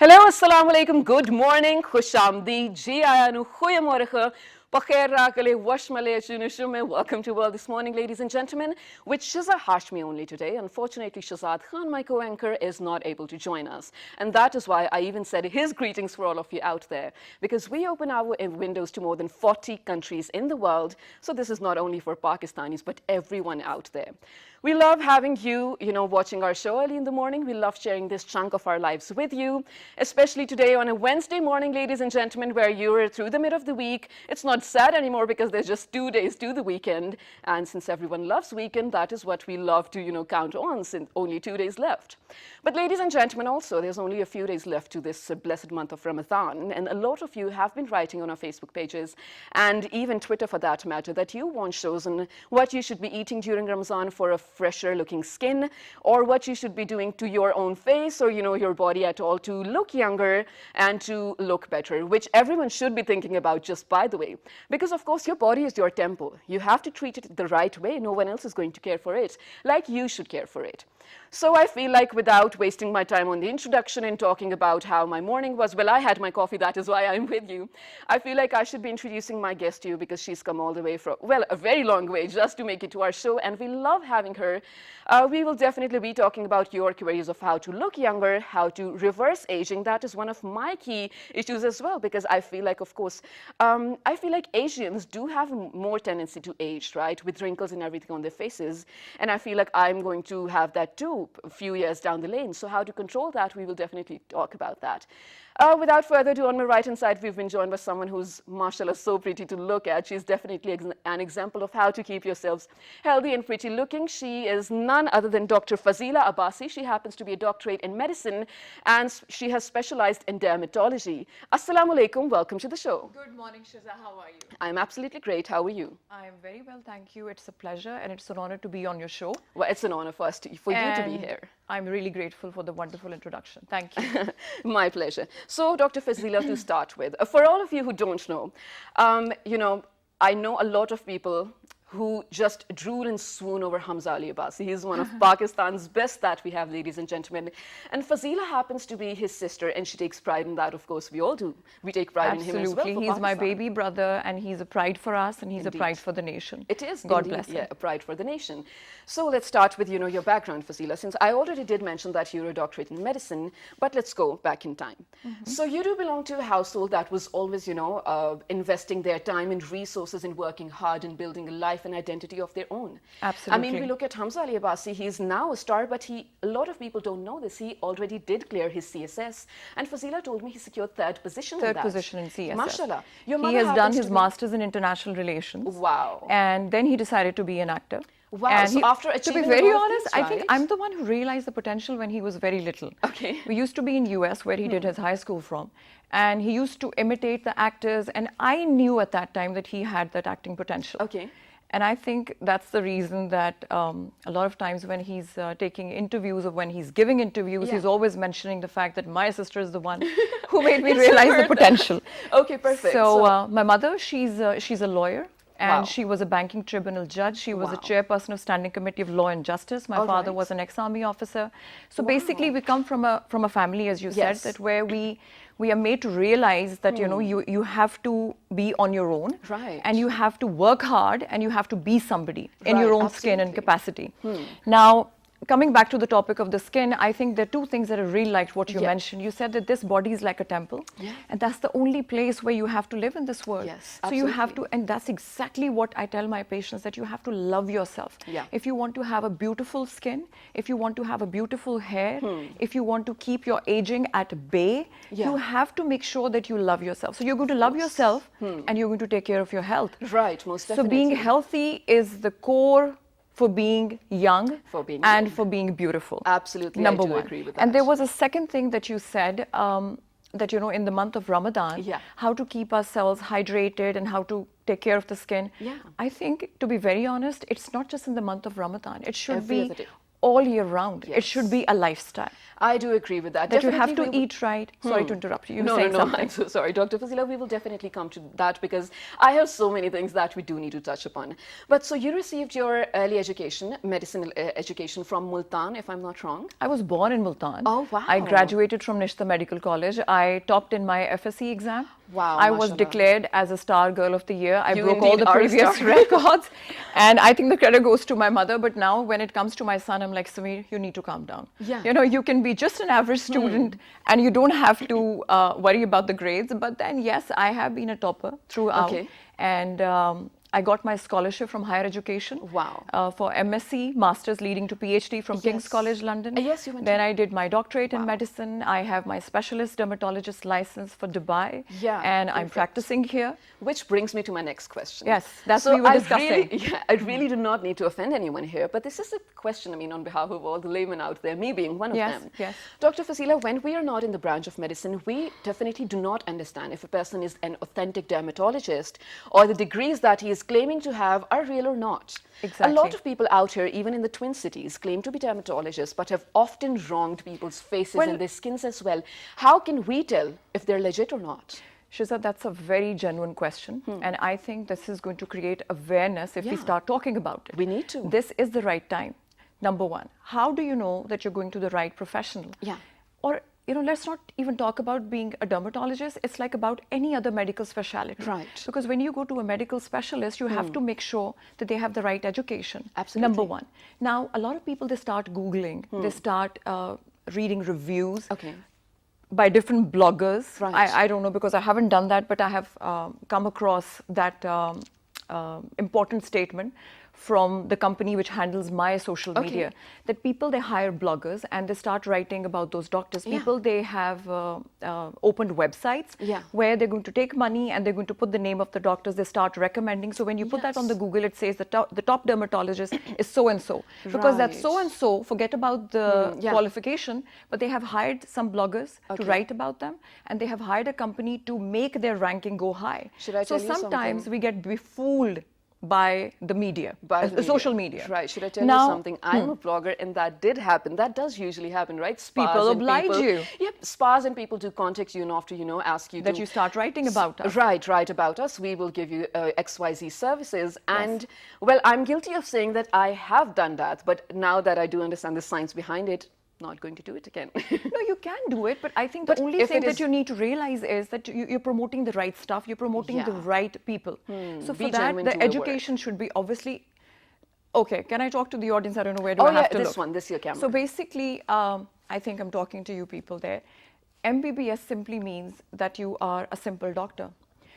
Hello, assalamu alaikum, good morning, khushamdi, ji ayanu, goeiemorgen, pakhair rakale, washmale, junushume. Welcome to World This Morning, ladies and gentlemen, with Shizza Hashmi only today. Unfortunately, Shahzad Khan, my co-anchor, is not able to join us. And that is why I even said his greetings for all of you out there, because we open our windows to more than 40 countries in the world. So this is not only for Pakistanis, but everyone out there. We love having you, watching our show early in the morning. We love sharing this chunk of our lives with you, especially today on a Wednesday morning, ladies and gentlemen, where you're through the mid of the week. It's not sad anymore because there's just 2 days to the weekend. And since everyone loves weekend, that is what we love to, count on, since only 2 days left. But ladies and gentlemen, also, there's only a few days left to this blessed month of Ramadan. And a lot of you have been writing on our Facebook pages and even Twitter for that matter, that you want shows on what you should be eating during Ramadan for a fresher looking skin, or what you should be doing to your own face or your body at all to look younger and to look better, which everyone should be thinking about, just by the way, because of course your body is your temple. You have to treat it the right way. No one else is going to care for it like you should care for it. So I feel like, without wasting my time on the introduction and talking about how my morning was, well, I had my coffee, that is why I'm with you. I feel like I should be introducing my guest to you, because she's come all the way from, well, a very long way just to make it to our show, and we love having her. We will definitely be talking about your queries of how to look younger, how to reverse aging. That is one of my key issues as well, because I feel like, of course, I feel like Asians do have more tendency to age, right, with wrinkles and everything on their faces, and I feel like I'm going to have that too a few years down the lane. So how to control that, we will definitely talk about that. Without further ado, on my right hand side, we've been joined by someone who's, mashallah, so pretty to look at. She's definitely an example of how to keep yourselves healthy and pretty looking. She is none other than Dr. Fazeela Abbasi. She happens to be a doctorate in medicine, and she has specialized in dermatology. Assalamu alaikum, welcome to the show. Good morning, Shizza. How are you? I'm absolutely great. How are you? I am very well, thank you. It's a pleasure and it's an honor to be on your show. Well, it's an honor for you to be here. I'm really grateful for the wonderful introduction. Thank you. My pleasure. So, Dr. Fazeela, to start with, for all of you who don't know, I know a lot of people who just drool and swoon over Fazeela Abbasi. He's one of Pakistan's best that we have, ladies and gentlemen. And Fazeela happens to be his sister, and she takes pride in that. Of course, we all do. We take pride in him as well. Absolutely. He's my baby brother, and he's a pride for us, and he's a pride for the nation. It is. God bless him. Yeah, a pride for the nation. So let's start with, your background, Fazeela, since I already did mention that you're a doctorate in medicine, but let's go back in time. So you do belong to a household that was always, investing their time and resources in working hard and building a life and identity of their own. Absolutely. I mean, we look at Fazeela Abbasi, he's now a star, but a lot of people don't know this. He already did clear his CSS, and Fazeela told me he secured third position in that. Third position in CSS. Mashallah. He has done his master's in international relations. Wow. And then he decided to be an actor. Wow, and so after achieving to be very all of honest, these, I think right? I'm the one who realized the potential when he was very little. Okay. We used to be in US where he did his high school from, and he used to imitate the actors, and I knew at that time that he had that acting potential. Okay. And I think that's the reason that a lot of times when he's taking interviews or when he's giving interviews, he's always mentioning the fact that my sister is the one who made me realize the potential. Okay, perfect. So my mother, she's a lawyer. And Wow. she was a banking tribunal judge. She was a chairperson of Standing Committee of Law and Justice. My father was an ex-army officer. So basically, we come from a family, as you said, that where we are made to realize that you have to be on your own, right, and you have to work hard, and you have to be somebody in your own skin and capacity. Now, coming back to the topic of the skin, I think there are two things that I really liked what you mentioned. You said that this body is like a temple, and that's the only place where you have to live in this world. Yes, so you have to, and that's exactly what I tell my patients, that you have to love yourself. If you want to have a beautiful skin, if you want to have a beautiful hair, if you want to keep your aging at bay, you have to make sure that you love yourself. So you're going to love yourself, and you're going to take care of your health. Right, most definitely. So being healthy is the core for being young and for being beautiful. Absolutely, Number I do one. agree with that. And there was a second thing that you said, that in the month of Ramadan, how to keep ourselves hydrated and how to take care of the skin. I think, to be very honest, it's not just in the month of Ramadan. It should be all year round. Yes. It should be a lifestyle. I do agree with that. That you have to eat right. Sorry to interrupt you. You were saying something. I'm so sorry, Dr. Fazeela. We will definitely come to that because I have so many things that we do need to touch upon. But so you received your early education, medicine education from Multan, if I'm not wrong. I was born in Multan. Oh, wow. I graduated from Nishta Medical College. I topped in my FSC exam. Wow, I was mashallah. declared as a Star Girl of the Year. I You broke all indeed the are a previous star. records. And I think the credit goes to my mother. But now when it comes to my son, I'm like, Sameer, you need to calm down. Yeah. You know, you can be just an average student and you don't have to worry about the grades. But then, yes, I have been a topper throughout. Okay. And I got my scholarship from higher education. Wow. For MSc, Masters leading to PhD from King's College London. Yes, you went Then to- I did my doctorate in medicine. I have my specialist dermatologist license for Dubai. Yeah, And I'm perfect. practicing here. Which brings me to my next question. Yes, that's so what we were I discussing. Really, I really do not need to offend anyone here, but this is a question, I mean, on behalf of all the laymen out there, me being one of Yes, them. yes. Dr. Fazeela, when we are not in the branch of medicine, we definitely do not understand if a person is an authentic dermatologist or the degrees that he is claiming to have are real or not. Exactly. A lot of people out here, even in the Twin Cities, claim to be dermatologists, but have often wronged people's faces and their skins as well. How can we tell if they're legit or not? Shizza, that's a very genuine question. And I think this is going to create awareness if we start talking about it. We need to. This is the right time. Number one, how do you know that you're going to the right professional? Yeah. Or, you know, let's not even talk about being a dermatologist. It's like about any other medical specialty. Right. Because when you go to a medical specialist, you have to make sure that they have the right education. Absolutely. Number one. Now, a lot of people, they start Googling, they start reading reviews. Okay. By different bloggers. Right. I don't know because I haven't done that, but I have come across that important statement from the company which handles my social media, that people, they hire bloggers and they start writing about those doctors. People, they have opened websites where they're going to take money and they're going to put the name of the doctors, they start recommending. So when you put that on the Google, it says the top dermatologist is so-and-so. Because that so-and-so, forget about the qualification, but they have hired some bloggers to write about them and they have hired a company to make their ranking go high. Should I tell so you sometimes something? we get befooled by the media, By the social media. Right. Should I tell Now, you something? I'm a blogger and that did happen. That does usually happen, right? Spas People and oblige you. Yep. Spas and people do contact you and after, you know, ask you that to... you start writing about us. Right, write about us. We will give you XYZ services. And, well, I'm guilty of saying that I have done that. But now that I do understand the science behind it, not going to do it again. No, you can do it, but I think the only thing that you need to realize is that you're promoting the right stuff, you're promoting the right people. So for that, the education should be obviously... Okay, can I talk to the audience? I don't know where do I have to look. This is your camera. So basically, I think I'm talking to you people there. MBBS simply means that you are a simple doctor.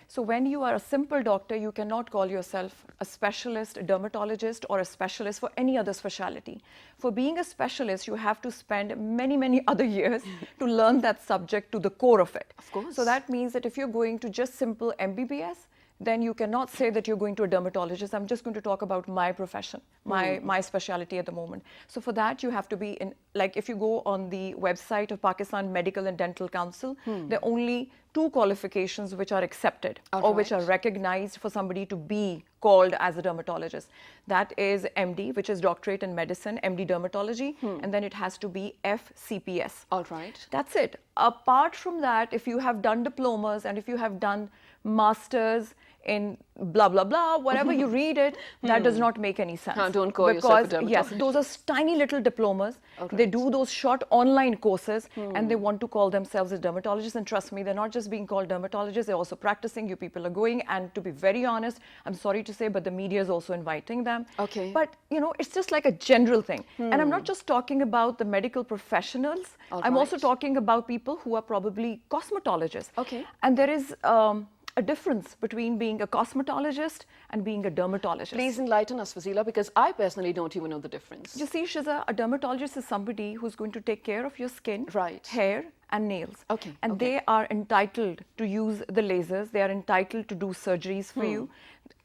So when you are a simple doctor, you cannot call yourself a specialist, a dermatologist, or a specialist for any other specialty. For being a specialist, you have to spend many, many other years to learn that subject to the core of it. Of course. So that means that if you're going to just simple MBBS, then you cannot say that you're going to a dermatologist. I'm just going to talk about my profession, my specialty at the moment. So for that, you have to be in, like if you go on the website of Pakistan Medical and Dental Council, there are only 2 qualifications which are accepted or which are recognized for somebody to be called as a dermatologist. That is MD, which is Doctorate in Medicine, MD Dermatology, and then it has to be FCPS. All right. That's it. Apart from that, if you have done diplomas and if you have done masters in blah, blah, blah, whatever you read it, that does not make any sense. Don't call yourself a dermatologist. Yes, those are tiny little diplomas. They do those short online courses and they want to call themselves a dermatologist. And trust me, they're not just being called dermatologists, they're also practicing. You people are going. And to be very honest, I'm sorry to say, but the media is also inviting them. Okay. But, you know, it's just like a general thing. And I'm not just talking about the medical professionals. I'm also talking about people who are probably cosmetologists. Okay. And there is a difference between being a cosmetologist and being a dermatologist. Please enlighten us, Fazeela, because I personally don't even know the difference. You see, Shizza, a dermatologist is somebody who's going to take care of your skin, hair, and nails. Okay. And they are entitled to use the lasers. They are entitled to do surgeries for you.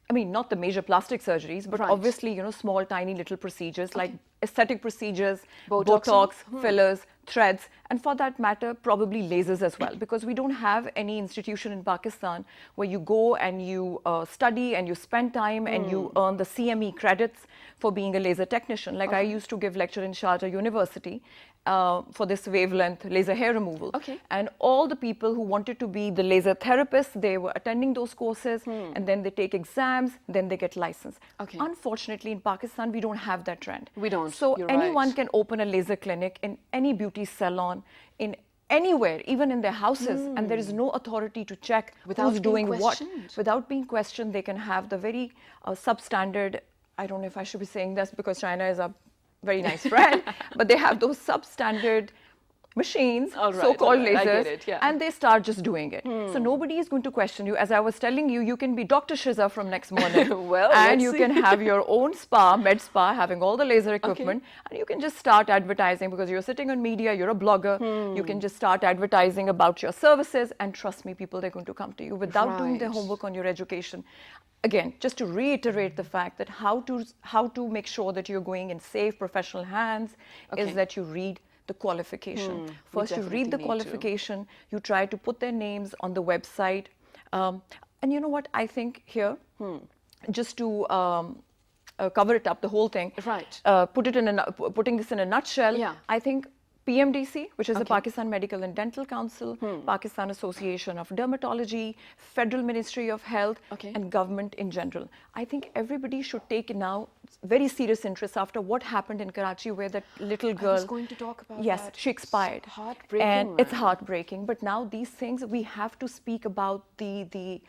I mean, not the major plastic surgeries, but obviously, you know, small, tiny little procedures like aesthetic procedures, Botox, fillers, threads, and for that matter, probably lasers as well, because we don't have any institution in Pakistan where you go and you study and you spend time and you earn the CME credits for being a laser technician. Like I used to give lecture in Sharjah University for this wavelength laser hair removal. And all the people who wanted to be the laser therapists, they were attending those courses and then they take exams, then they get licensed. Unfortunately, in Pakistan, we don't have that trend. We don't. So You're anyone right. can open a laser clinic in any beauty salon, in anywhere, even in their houses, and there is no authority to check who's doing what. Without being questioned, they can have the very substandard, I don't know if I should be saying this because China is a very nice friend, but they have those substandard machines, so-called lasers, and they start just doing it. So nobody is going to question you. As I was telling you, you can be Dr. Shizza from next morning, and you can have your own spa, med spa, having all the laser equipment, and you can just start advertising because you're sitting on media, you're a blogger, you can just start advertising about your services, and trust me, people, they're going to come to you without doing their homework on your education. Again, just to reiterate the fact that how to make sure that you're going in safe professional hands is that you read the qualification. First, you read the qualification, you try to put their names on the website. And you know what, I think here, just to cover it up, the whole thing, putting this in a nutshell, I think PMDC, which is the Pakistan Medical and Dental Council, Pakistan Association of Dermatology, Federal Ministry of Health, and government in general. I think everybody should take now very serious interest after what happened in Karachi, where that little girl. I was going to talk about that. Yes, she expired. It's heartbreaking. And it's heartbreaking. But now these things, we have to speak about the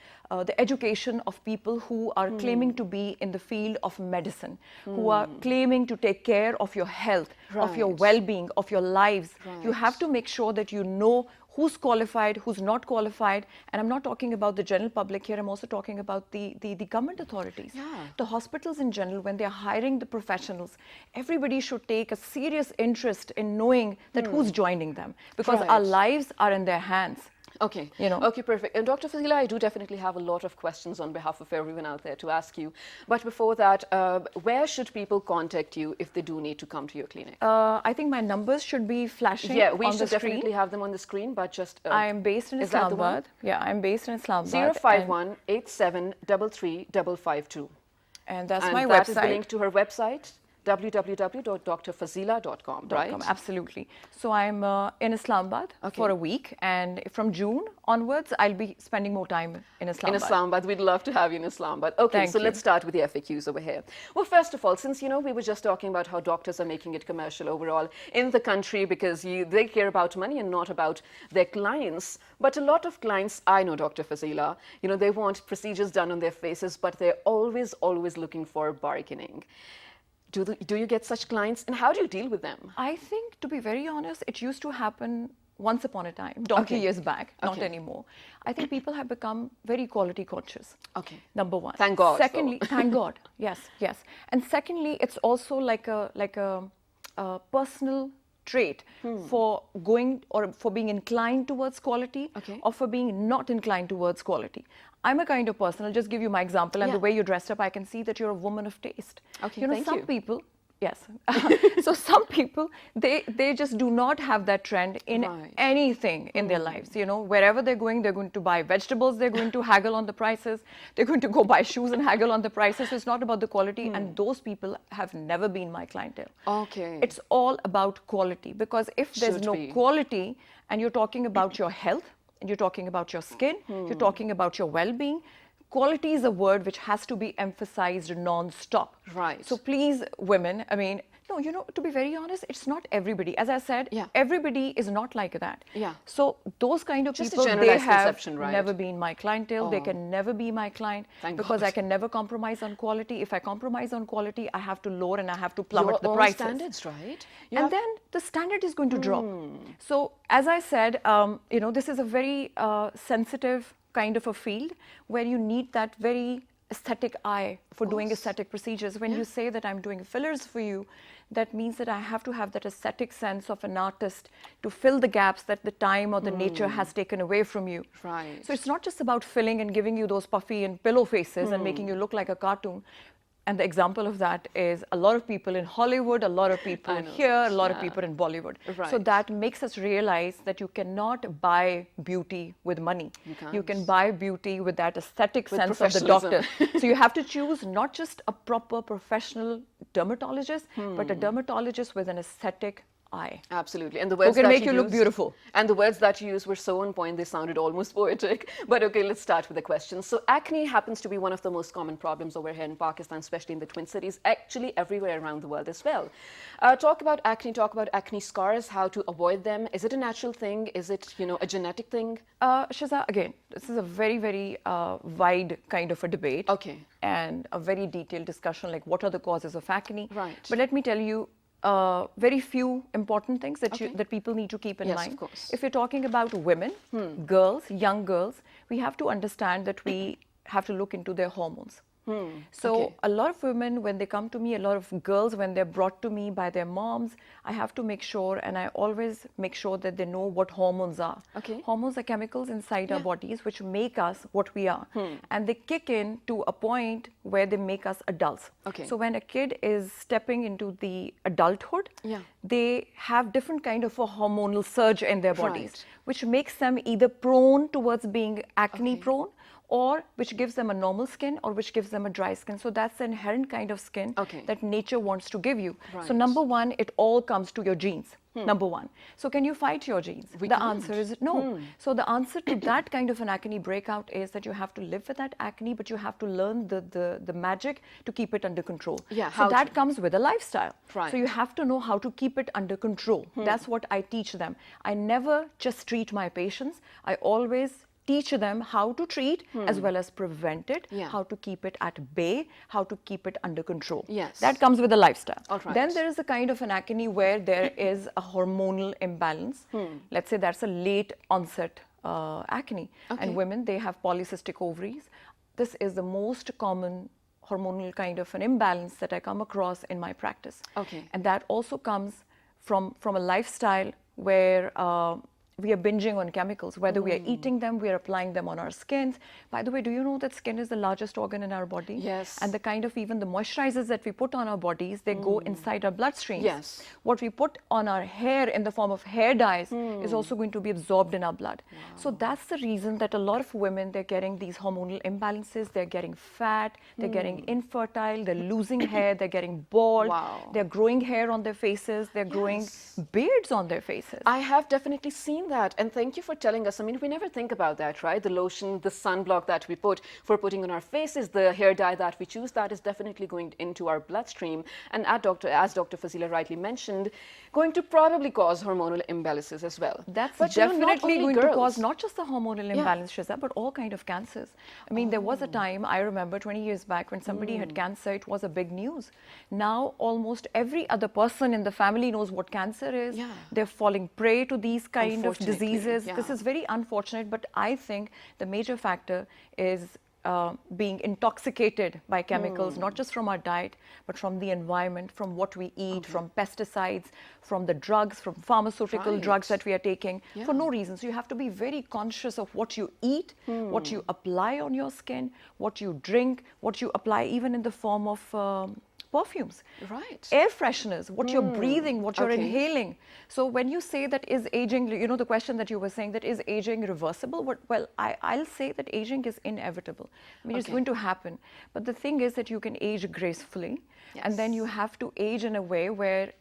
education of people who are claiming to be in the field of medicine, who are claiming to take care of your health, of your well-being, of your lives. You have to make sure that you know who's qualified, who's not qualified. And I'm not talking about the general public here, I'm also talking about the government authorities. The hospitals in general, when they're hiring the professionals, everybody should take a serious interest in knowing that who's joining them, because our lives are in their hands. Okay, okay, perfect. And Dr. Fazeela, I do definitely have a lot of questions on behalf of everyone out there to ask you. But before that, where should people contact you if they do need to come to your clinic? I think my numbers should be flashing on the screen. Yeah, we should definitely have them on the screen, but just... I am based in Islamabad. Yeah, I'm based in Islamabad. 051 8733 552. And that's my website. And that is the link to her website, www.drfazeela.com, right? Absolutely. So I'm in Islamabad for a week, and from June onwards, I'll be spending more time in Islamabad. In Islamabad, we'd love to have you in Islamabad. Okay, so let's start with the FAQs over here. Well, first of all, since, we were just talking about how doctors are making it commercial overall in the country because they care about money and not about their clients. But a lot of clients, I know, Dr. Fazeela, they want procedures done on their faces, but they're always looking for bargaining. Do you get such clients, and how do you deal with them? I think, to be very honest, it used to happen once upon a time, donkey years back, not anymore. I think people have become very quality conscious. Number one. Thank God. Secondly, thank God. Yes. And secondly, it's also like a personal trait for going or for being inclined towards quality or for being not inclined towards quality. I'm a kind of person, I'll just give you my example, and the way you're dressed up, I can see that you're a woman of taste. Some people, so some people, they just do not have that trend in anything in their lives. Wherever they're going to buy vegetables, they're going to haggle on the prices, they're going to go buy shoes and haggle on the prices. So it's not about the quality, and those people have never been my clientele. It's all about quality, because if there's no quality and you're talking about your health, and you're talking about your skin, you're talking about your well-being, quality is a word which has to be emphasized non-stop. So please, women, no, to be very honest, it's not everybody. As I said, everybody is not like that. So those kind of people, they have never been my clientele. They can never be my client because I can never compromise on quality. If I compromise on quality, I have to lower and I have to plummet the prices. Standards, right? And then the standard is going to drop. So as I said, this is a very sensitive kind of a field where you need that very aesthetic eye for doing aesthetic procedures. When you say that I'm doing fillers for you, that means that I have to have that aesthetic sense of an artist to fill the gaps that the time or the nature has taken away from you. So it's not just about filling and giving you those puffy and pillow faces and making you look like a cartoon. And the example of that is a lot of people in Hollywood, a lot of people here, a lot of people in Bollywood. Right. So that makes us realize that you cannot buy beauty with money. You can't. You can buy beauty with that aesthetic With sense of the doctor. professionalism. So you have to choose not just a proper professional dermatologist, but a dermatologist with an aesthetic eye. Absolutely. And the words Who can that make you look beautiful. And the words that you used were so on point, they sounded almost poetic. But okay, let's start with the questions. So acne happens to be one of the most common problems over here in Pakistan, especially in the Twin Cities, actually everywhere around the world as well. Talk about acne scars, how to avoid them. Is it a natural thing? Is it, a genetic thing? Shizza, again, this is a very, very wide kind of a debate. Okay. And a very detailed discussion, like what are the causes of acne. Right. But let me tell you, very few important things that that people need to keep in mind. Of course. If you're talking about women, girls, young girls, we have to understand that we have to look into their hormones. So a lot of women, when they come to me, a lot of girls, when they're brought to me by their moms, I have to make sure, and I always make sure that they know what hormones are. Okay. Hormones are chemicals inside our bodies which make us what we are. And they kick in to a point where they make us adults. Okay. So when a kid is stepping into the adulthood, they have different kind of a hormonal surge in their bodies, which makes them either prone towards being acne prone, or which gives them a normal skin, or which gives them a dry skin. So that's the inherent kind of skin that nature wants to give you. Right. So number one, it all comes to your genes. Number one. So can you fight your genes? The answer is no. So the answer to that kind of an acne breakout is that you have to live with that acne, but you have to learn the magic to keep it under control. Yeah, so that comes with a lifestyle. Right. So you have to know how to keep it under control. That's what I teach them. I never just treat my patients. I always teach them how to treat as well as prevent it, how to keep it at bay, how to keep it under control. Yes. That comes with a lifestyle. All right. Then there is a kind of an acne where there is a hormonal imbalance. Let's say that's a late onset acne. And women, they have polycystic ovaries. This is the most common hormonal kind of an imbalance that I come across in my practice. Okay. And that also comes from a lifestyle where we are binging on chemicals, whether we are eating them, we are applying them on our skins. By the way, do you know that skin is the largest organ in our body? Yes. And the kind of even the moisturizers that we put on our bodies, they go inside our bloodstream. Yes. What we put on our hair in the form of hair dyes is also going to be absorbed in our blood. Wow. So that's the reason that a lot of women, they're getting these hormonal imbalances, they're getting fat, they're getting infertile, they're losing hair, they're getting bald, they're growing hair on their faces, they're growing beards on their faces. I have definitely seen that, and thank you for telling us. I mean, we never think about that, right? The lotion, the sunblock that we put for putting on our faces, the hair dye that we choose, that is definitely going into our bloodstream, and as Dr. Fazeela rightly mentioned, going to probably cause hormonal imbalances as well. That's but definitely going to cause not just the hormonal imbalance, Shizza, but all kind of cancers. I mean, there was a time, I remember 20 years back, when somebody had cancer, it was a big news. Now, almost every other person in the family knows what cancer is. They're falling prey to these kind of diseases. This is very unfortunate, but I think the major factor is being intoxicated by chemicals, not just from our diet, but from the environment, from what we eat, from pesticides, from the drugs, from pharmaceutical drugs that we are taking for no reason. So you have to be very conscious of what you eat, what you apply on your skin, what you drink, what you apply even in the form of perfumes, air fresheners, what you're breathing, what you're inhaling. So when you say that is aging, you know, the question that you were saying, that is aging reversible? Well, I'll say that aging is inevitable. I mean, it's going to happen. But the thing is that you can age gracefully, and then you have to age in a way where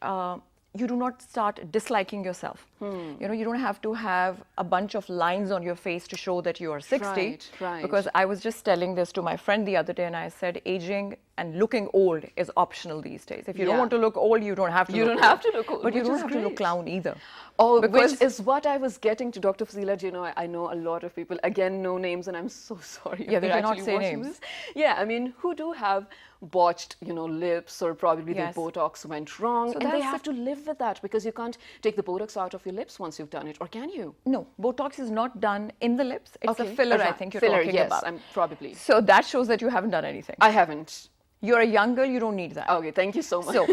you do not start disliking yourself. You know, you don't have to have a bunch of lines on your face to show that you are 60. Because I was just telling this to my friend the other day, and I said aging and looking old is optional these days. If you don't want to look old, you don't have to look old. But you don't have to look clown either. Oh, which is what I was getting to, Dr. Fazeela. You know, I know a lot of people, again, no names, and I'm so sorry. Yeah, we cannot say names. This. Yeah, I mean, who do have botched, you know, lips, or probably the Botox went wrong, so and they have to live with that, because you can't take the Botox out of your lips once you've done it, or can you? No, Botox is not done in the lips. It's a filler, I think you're talking about. Yes, probably. So that shows that you haven't done anything. I haven't. You're a young girl, you don't need that. Okay, thank you so much. So,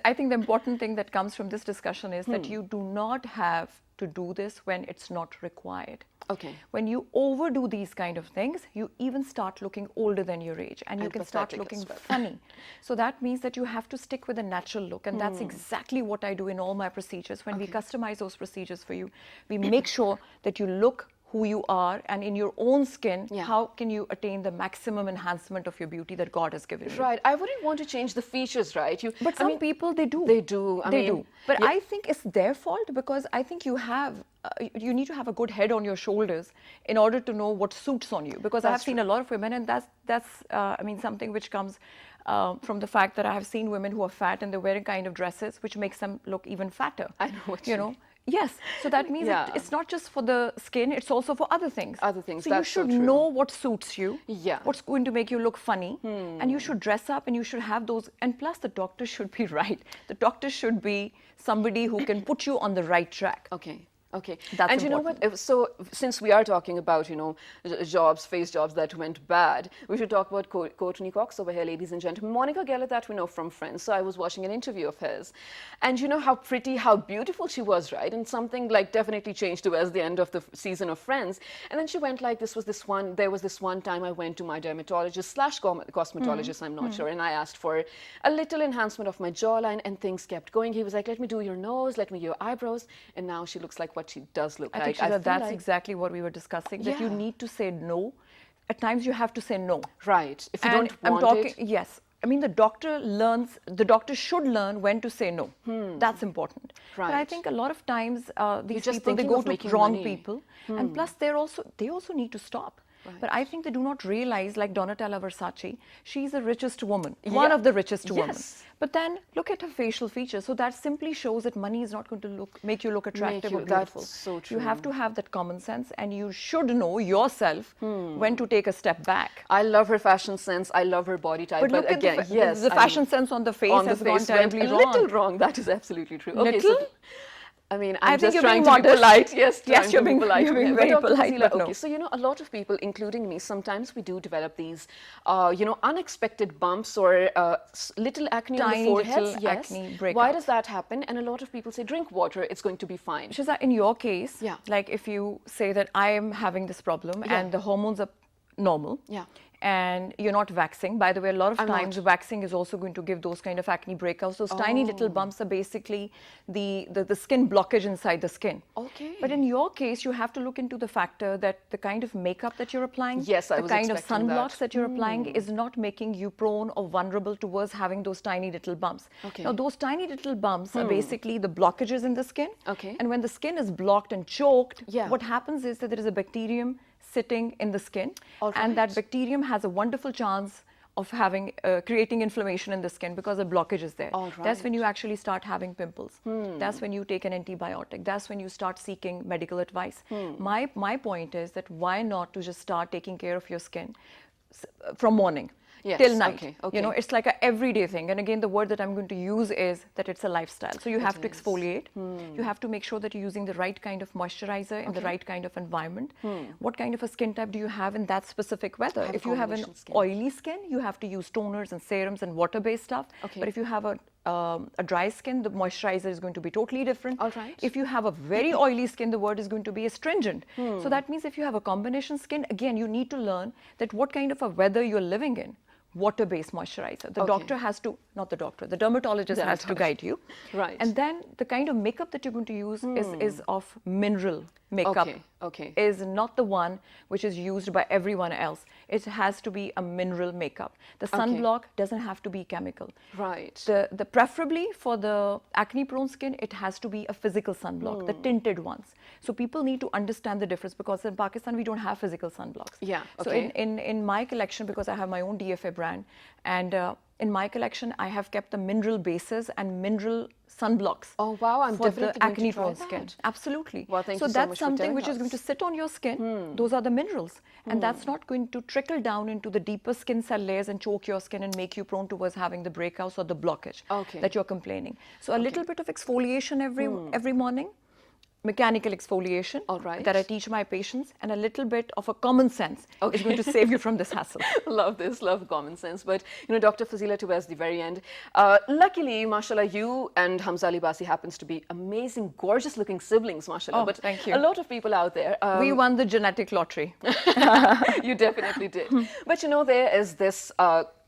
I think the important thing that comes from this discussion is that you do not have to do this when it's not required. Okay. When you overdo these kind of things, you even start looking older than your age, and you can start looking funny. So that means that you have to stick with a natural look, and that's exactly what I do in all my procedures. When we customize those procedures for you, we make sure that you look who you are, and in your own skin, how can you attain the maximum enhancement of your beauty that God has given you? Right. I wouldn't want to change the features, right? But some people, they do. They do. They do. But I think it's their fault, because I think you have, you need to have a good head on your shoulders in order to know what suits on you. Because I have seen a lot of women, and that's I mean, something which comes from the fact that I have seen women who are fat and they're wearing kind of dresses which makes them look even fatter. I know what you know. Yes, so that means it's not just for the skin, it's also for other things. Other things, so you should know what suits you, what's going to make you look funny, and you should dress up, and you should have those, and plus the doctor should be right. The doctor should be somebody who can put you on the right track. Okay. Okay. That's and you know what? So since we are talking about, face jobs that went bad, we should talk about Courtney Cox over here, ladies and gentlemen. Monica Geller, that we know from Friends. So I was watching an interview of hers, and you know how pretty, how beautiful she was, right? And something like definitely changed towards the end of the season of Friends. And then she went like, there was this one time I went to my dermatologist / cosmetologist, I'm not sure, and I asked for a little enhancement of my jawline, and things kept going. He was like, let me do your nose, let me do your eyebrows, and now she looks like what she does look like. I think that's exactly what we were discussing, that you need to say no. At times you have to say no. Right. If you don't want it. Yes. I mean, the doctor should learn when to say no. That's important. Right. But I think a lot of times these people, they go to wrong people. And plus, they also need to stop. Right. But I think they do not realize, like Donatella Versace, she's the richest woman, one of the richest women. But then look at her facial features. So that simply shows that money is not going to make you look attractive or beautiful. That's so true. You have to have that common sense, and you should know yourself when to take a step back. I love her fashion sense. I love her body type. But again, the fashion sense on the face has gone terribly wrong. A little wrong. That is absolutely true. Okay, little? I mean, I'm just trying to be polite. Yes, you're being very polite. Fazeela, okay, so a lot of people, including me, sometimes we do develop these, unexpected bumps or little acne on the forehead. Tiny little acne breakouts. Why does that happen? And a lot of people say, drink water, it's going to be fine. Shizza, in your case, like if you say that I am having this problem and the hormones are normal, and you're not waxing. By the way, a lot of times waxing is also going to give those kind of acne breakouts. Those tiny little bumps are basically the skin blockage inside the skin. Okay. But in your case, you have to look into the factor that the kind of makeup that you're applying, the kind of sunblocks that you're applying is not making you prone or vulnerable towards having those tiny little bumps. Okay. Now, those tiny little bumps are basically the blockages in the skin. Okay. And when the skin is blocked and choked, what happens is that there is a bacterium sitting in the skin, and that bacterium has a wonderful chance of having creating inflammation in the skin because the blockage is there. That's when you actually start having pimples. That's when you take an antibiotic. That's when you start seeking medical advice. My point is that why not to just start taking care of your skin from morning till night. It's like an everyday thing. And again, the word that I'm going to use is that it's a lifestyle. So you have to exfoliate. You have to make sure that you're using the right kind of moisturizer in the right kind of environment. What kind of a skin type do you have in that specific weather? If you have an oily skin, you have to use toners and serums and water-based stuff. But if you have a dry skin, the moisturizer is going to be totally different. If you have a very oily skin, the word is going to be astringent. So that means if you have a combination skin, again, you need to learn that what kind of a weather you're living in. Water-based moisturizer. The doctor has to, not the doctor, the dermatologist has to guide you. Right. And then the kind of makeup that you're going to use is of mineral makeup. Is not the one which is used by everyone else. It has to be a mineral makeup. The sunblock doesn't have to be chemical. Right. The preferably for the acne-prone skin, it has to be a physical sunblock, the tinted ones. So people need to understand the difference, because in Pakistan we don't have physical sunblocks. So in my collection, because I have my own DFA brand, and in my collection I have kept the mineral bases and mineral sunblocks. Oh wow, I'm for definitely the acne-prone skin. Absolutely. Well, thank so you so that's much for something which telling is going to sit on your skin. Those are the minerals, and that's not going to trickle down into the deeper skin cell layers and choke your skin and make you prone towards having the breakouts or the blockage that you're complaining. So a little bit of exfoliation every morning. mechanical exfoliation All right. that I teach my patients, and a little bit of a common sense is going to save you from this hassle. Love this, love common sense. But, Dr. Fazeela, towards the very end, luckily, mashallah, you and Fazeela Abbasi happens to be amazing, gorgeous looking siblings, mashallah. Oh, but thank you. A lot of people out there. We won the genetic lottery. You definitely did. But, there is this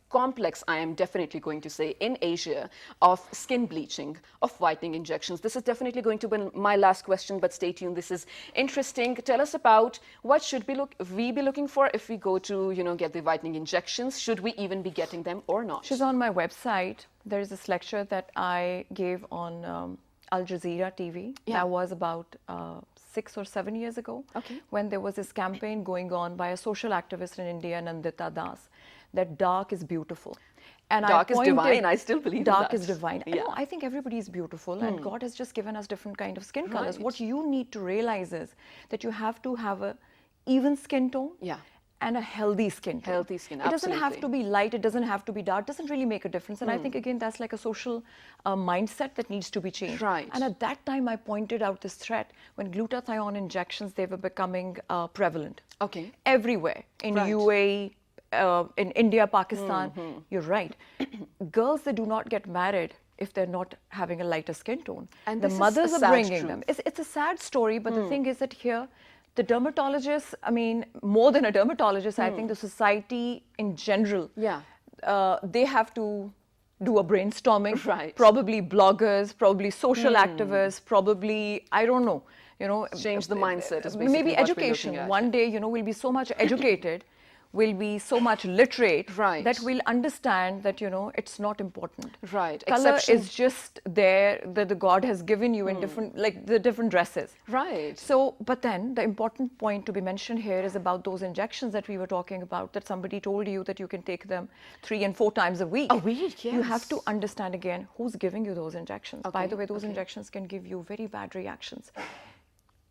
complex, I am definitely going to say, in Asia of skin bleaching, of whitening injections. This is definitely going to be my last question, but stay tuned. This is interesting. Tell us about what should we be looking for if we go to, get the whitening injections. Should we even be getting them or not? She's on my website. There is this lecture that I gave on Al Jazeera TV. Yeah. That was about 6 or 7 years ago. Okay. When there was this campaign going on by a social activist in India, Nandita Das, that dark is beautiful. And dark is divine. I still believe dark that. is divine. Yeah. No, I think everybody is beautiful, and God has just given us different kind of skin colors. Right. What you need to realize is that you have to have a even skin tone. Yeah. And a healthy skin tone. Healthy skin, It doesn't have absolutely. to be light, it doesn't have to be dark, doesn't really make a difference. And I think, again, that's like a social mindset that needs to be changed. Right. And at that time, I pointed out this threat when glutathione injections, they were becoming prevalent. Okay. Everywhere. In Right. UAE, in India, Pakistan. You're right. Girls, they do not get married if they're not having a lighter skin tone. And the this is mothers a are sad bringing truth. them. It's a sad story, but the thing is that here, the dermatologists, I mean, more than a dermatologist, I think the society in general, Yeah. they have to do a brainstorming. Right. Probably bloggers, probably social activists, probably, I don't know, Change the mindset is basically maybe what we're education. looking at. One day, we'll be so much educated, we'll be so much literate Right. that we'll understand that, it's not important. Right. Color Exception- is just there that the God has given you in different, like the different dresses. Right. So, but then the important point to be mentioned here is about those injections that we were talking about, that somebody told you that you can take them 3 and 4 times a week. A week, You have yes. to understand again who's giving you those injections. By Okay, the way, those okay. injections can give you very bad reactions.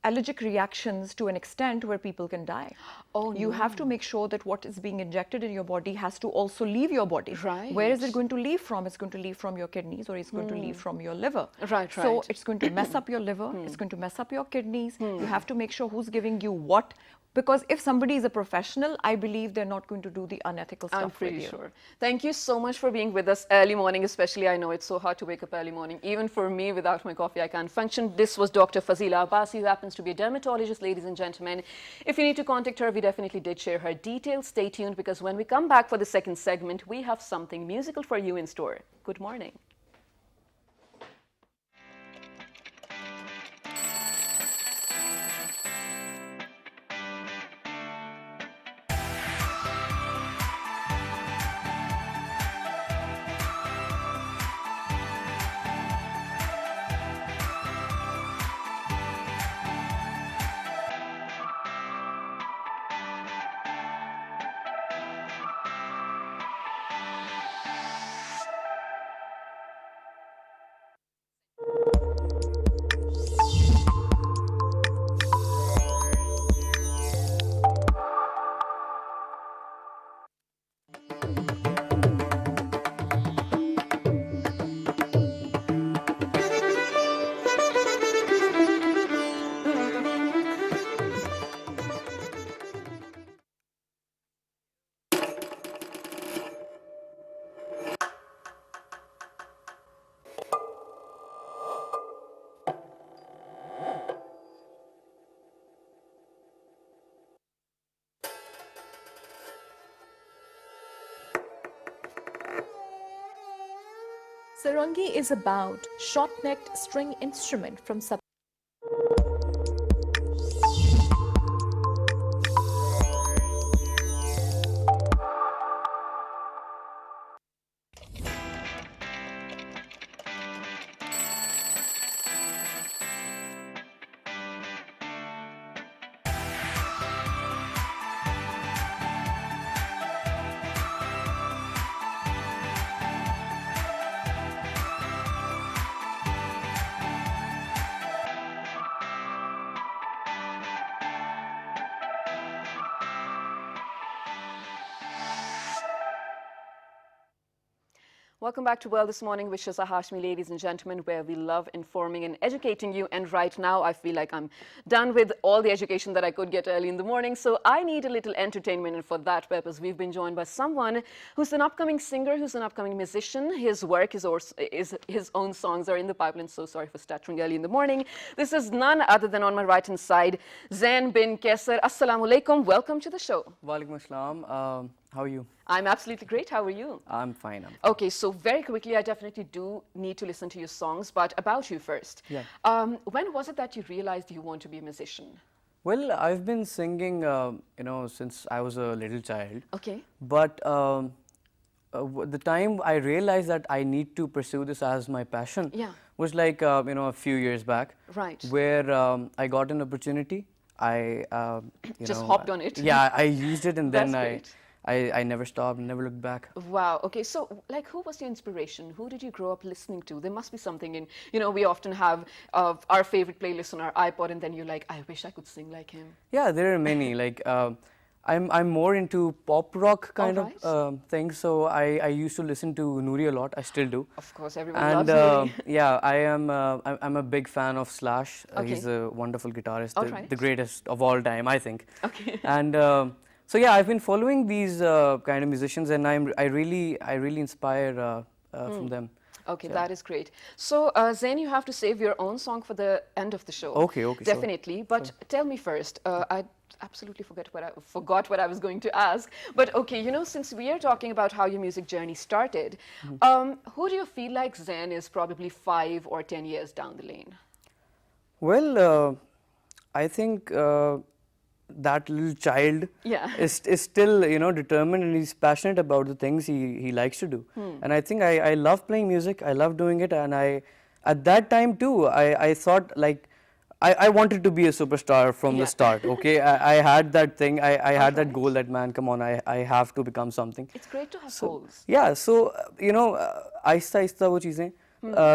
Allergic reactions to an extent where people can die. Oh, You have to make sure that what is being injected in your body has to also leave your body. Right. Where is it going to leave from? It's going to leave from your kidneys, or it's going to leave from your liver. Right, So right. it's going to mess up your liver, it's going to mess up your kidneys. You have to make sure who's giving you what. Because if somebody is a professional, I believe they're not going to do the unethical stuff I'm pretty with you. sure. Thank you so much for being with us early morning, especially. I know it's so hard to wake up early morning. Even for me, without my coffee, I can't function. This was Dr. Fazeela Abbasi, who happens to be a dermatologist, ladies and gentlemen. If you need to contact her, we definitely did share her details. Stay tuned, because when we come back for the second segment, we have something musical for you in store. Good morning. Sarangi is a bowed, short-necked string instrument from Welcome back to World This Morning with Shizza Hashmi, ladies and gentlemen, where we love informing and educating you. And right now, I feel like I'm done with all the education that I could get early in the morning. So I need a little entertainment. And for that purpose, we've been joined by someone who's an upcoming singer, who's an upcoming musician. His work, his own songs are in the pipeline. So sorry for stuttering early in the morning. This is none other than on my right-hand side, Zain bin Qaiser. Assalamu alaikum. Welcome to the show. Walaikum assalam. How are you? I'm absolutely great. How are you? I'm fine. Okay, so very quickly, I definitely do need to listen to your songs, but about you first. Yeah. When was it that you realized you want to be a musician? Well, I've been singing, since I was a little child. Okay. But the time I realized that I need to pursue this as my passion was like, a few years back. Right. Where I got an opportunity. I just hopped on it. Yeah, I used it and then That's great. I never stopped, never looked back. Wow. Okay. So, like, who was your inspiration? Who did you grow up listening to? There must be something in, we often have our favorite playlist on our iPod, and then you're like, I wish I could sing like him. Yeah, there are many. Like, I'm more into pop rock kind of things. So I used to listen to Noori a lot. I still do. Of course, everyone loves Noori. Yeah, I'm a big fan of Slash. Okay. He's a wonderful guitarist, Right. the greatest of all time, I think. Okay. And so yeah, I've been following these kind of musicians, and I really inspire from them. Okay, that is great. So, Zain, you have to save your own song for the end of the show. Okay, Definitely. Sure. But tell me first, I absolutely forgot what I was going to ask. But okay, since we are talking about how your music journey started, who do you feel like Zain is probably 5 or 10 years down the lane? Well, I think that little child is still determined, and he's passionate about the things he likes to do. And I think I love playing music. I love doing it, and at that time too I thought like I wanted to be a superstar from the start. Okay, I had that thing. I had that goal that, man, come on, I have to become something. It's great to have goals. Yeah, so aista aista wo cheezein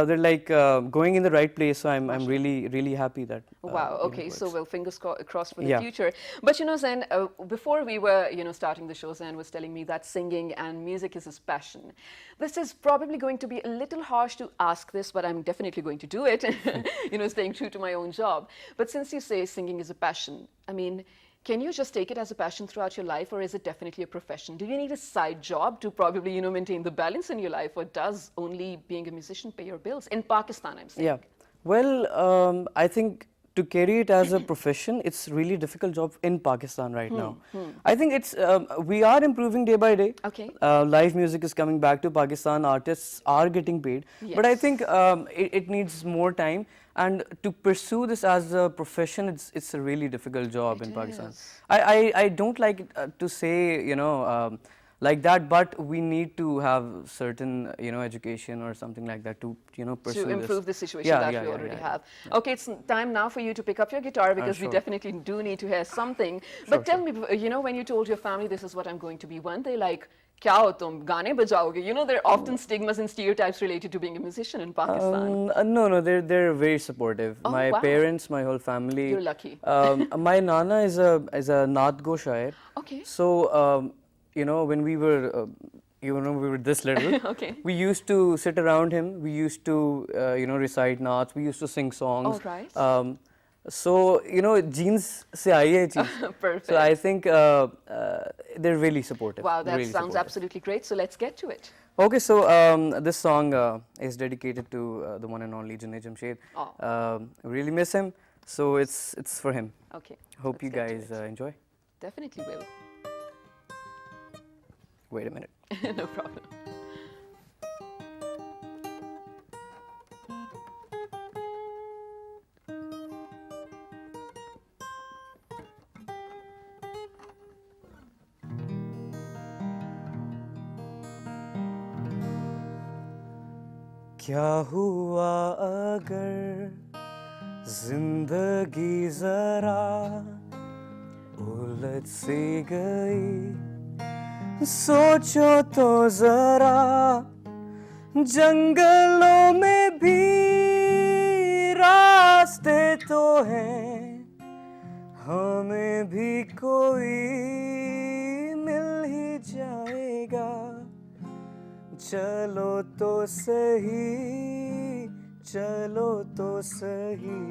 they're like going in the right place. So I'm really happy that. Wow. Okay. So well, fingers crossed for the future. But Zain, before we were starting the show, Zain was telling me that singing and music is his passion. This is probably going to be a little harsh to ask this, but I'm definitely going to do it. Staying true to my own job. But since you say singing is a passion, I mean, can you just take it as a passion throughout your life, or is it definitely a profession? Do you need a side job to probably, maintain the balance in your life, or does only being a musician pay your bills? In Pakistan, I'm saying. Yeah. Well, I think to carry it as a profession, it's really difficult job in Pakistan right now. I think it's we are improving day by day. Okay. Live music is coming back to Pakistan. Artists are getting paid, but I think it needs more time. And to pursue this as a profession, it's a really difficult job in Pakistan. I don't like to say like that, but we need to have certain education or something like that to pursue to improve this. the situation that we already have. Okay, it's time now for you to pick up your guitar, because we definitely do need to hear something. But tell me, when you told your family this is what I'm going to be, weren't they like, kya ho tum, gaane bajaoge? There are often stigmas and stereotypes related to being a musician in Pakistan. No, they're very supportive. My parents, my whole family. You're lucky. My nana is a naat go shair. Okay. So when we were we were this little, we used to sit around him. We used to recite naats. We used to sing songs. Oh, right. So genes se aayi hai cheez. Perfect. So I think they're really supportive. Wow, that really sounds supportive. absolutely great. So let's get to it. Okay, so this song is dedicated to the one and only Jamshaid. Really miss him, so it's for him. Okay. Hope you guys enjoy. Definitely will. Wait a minute. No problem. क्या हुआ अगर जिंदगी जरा उलट सी गई, सोचो तो जरा जंगलों में भी रास्ते तो हैं, हमें भी कोई मिल ही जाएगा, चलो तो सही, चलो तो सही,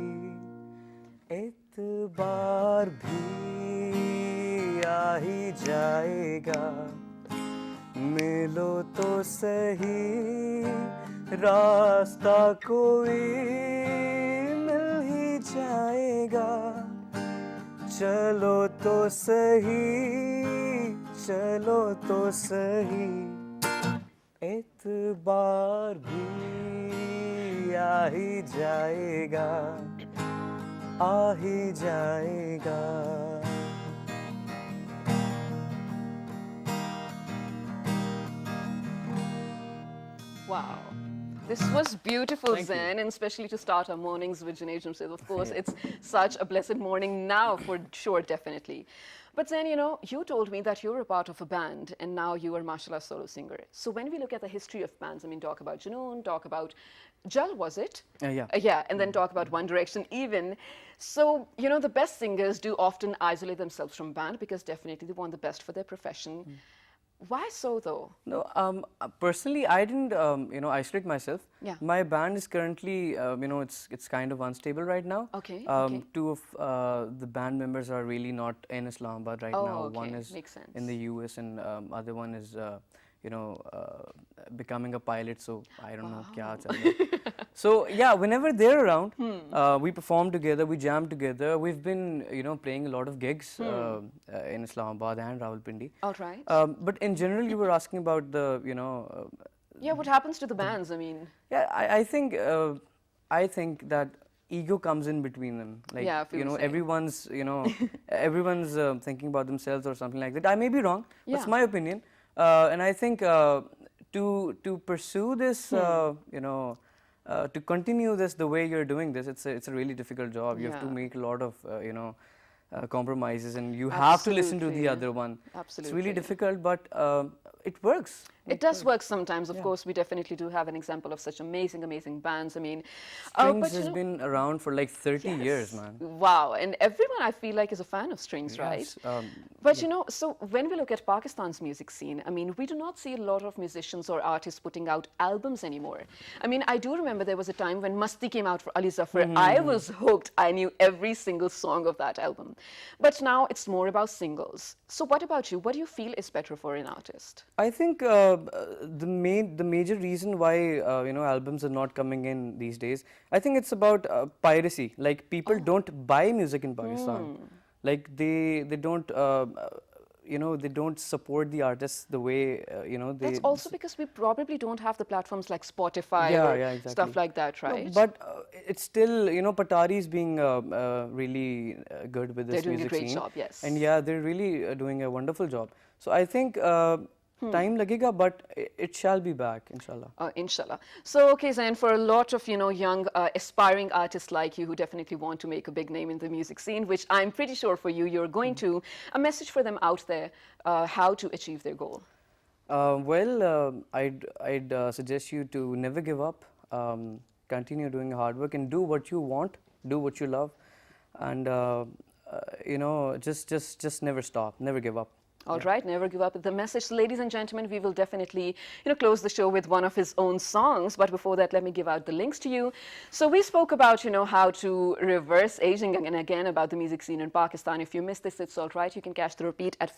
एतबार भी आ ही जाएगा, मिलो तो सही, रास्ता कोई मिल ही जाएगा, चलो तो सही, चलो तो सही, एतबार भी आ ही जाएगा, आ ही जाएगा. Wow. This was beautiful, Zain, and especially to start our mornings with Jamshaid. Of course, it's such a blessed morning now, for sure, definitely. But Zain, you know, you told me that you're a part of a band, and now you are, mashallah, solo singer. So when we look at the history of bands, I mean, talk about Junoon, talk about Jal, was it? Yeah. Yeah, and then talk about One Direction even. So, you know, the best singers do often isolate themselves from band because definitely they want the best for their profession. Why so, though? No, personally, I didn't, isolate myself. Yeah. My band is currently, it's kind of unstable right now. Okay, Two of the band members are really not in Islamabad right now. Okay. One is Makes sense. in the US and other one is, becoming a pilot. So I don't know kya chal raha. So yeah, whenever they're around, we perform together, we jam together. We've been, playing a lot of gigs in Islamabad and Rawalpindi. All right. But in general, you were asking about the, Yeah, what happens to the bands? I mean, yeah, I think that ego comes in between them. Like, Yeah, I feel the same. everyone's, everyone's thinking about themselves or something like that. I may be wrong. That's Yeah. my opinion. And I think to pursue this, to continue this the way you're doing this, it's a really difficult job. You have to Yeah. make a lot of, compromises, and you have to listen to the Absolutely. other one. It's Absolutely. really difficult, but it works. It does work sometimes. Of course, we definitely do have an example of such amazing, amazing bands. I mean, Strings but, has you know, been around for like 30 years, man. Wow, and everyone I feel like is a fan of Strings, right? Yes, But you know, so when we look at Pakistan's music scene, I mean, we do not see a lot of musicians or artists putting out albums anymore. I mean, I do remember there was a time when Masti came out for Ali Zafar. I was hooked. I knew every single song of that album. But now it's more about singles. So what about you? What do you feel is better for an artist? I think the major reason why albums are not coming in these days, I think it's about piracy. Like, people don't buy music in Pakistan. Like, they don't they don't support the artists the way they. That's also because we probably don't have the platforms like Spotify Yeah, or yeah, exactly. stuff like that, No, right? but it's still, Patari is being really good with this They're doing a music great scene. job, yes. And yeah, they're really doing a wonderful job. So I think time lagega, but it shall be back, inshallah. Inshallah. So, okay, Zain, for a lot of, young aspiring artists like you who definitely want to make a big name in the music scene, which I'm pretty sure for you, you're going to, a message for them out there, how to achieve their goal. I'd suggest you to never give up, continue doing hard work and do what you want, do what you love, and just never stop, never give up. All right, never give up. The message, ladies and gentlemen, we will definitely, close the show with one of his own songs. But before that, let me give out the links to you. So we spoke about, how to reverse aging, and again about the music scene in Pakistan. If you missed this, it's all right. You can catch the repeat at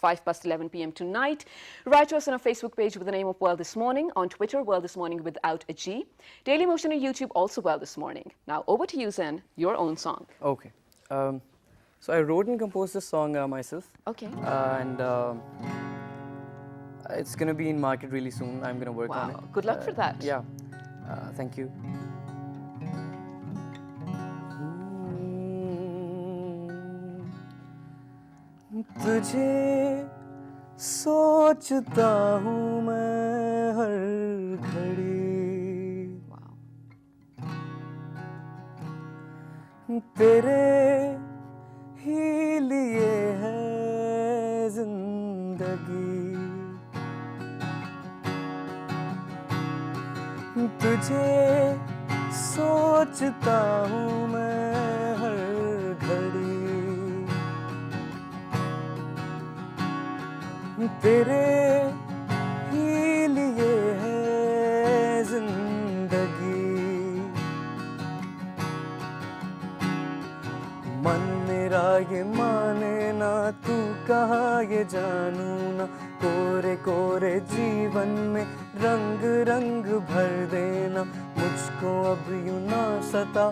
11 p.m. tonight. Write to us on our Facebook page with the name of Well This Morning, on Twitter, Well This Morning without a G. Daily Motion on YouTube, also Well This Morning. Now over to you, Zain, your own song. Okay. So I wrote and composed this song myself. Okay. And it's going to be in market really soon. I'm going to work on it. Wow. Good luck for that. Yeah. Thank you. तुझे सोचता हूँ मैं हर घड़ी, तेरे ही लिए है जिंदगी, तुझे सोचता हूँ मैं हर घड़ी, तेरे ही लिए है कहाँ ये जानू ना, कोरे कोरे जीवन में रंग रंग भर देना, मुझको अब यूं ना सता,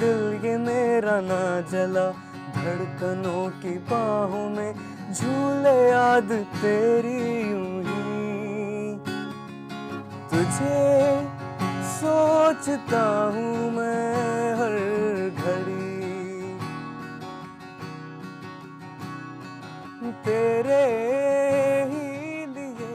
दिल ये मेरा ना जला, धड़कनों की बाहों में झूले याद तेरी यूं ही, तुझे सोचता हूँ मैं हर घड़ी, तेरे ही लिए।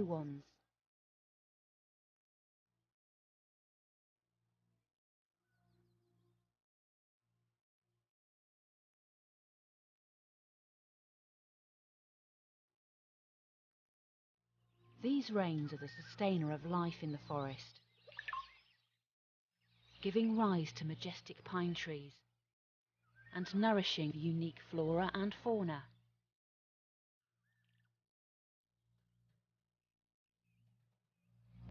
Wands. These rains are the sustainer of life in the forest, giving rise to majestic pine trees and nourishing unique flora and fauna.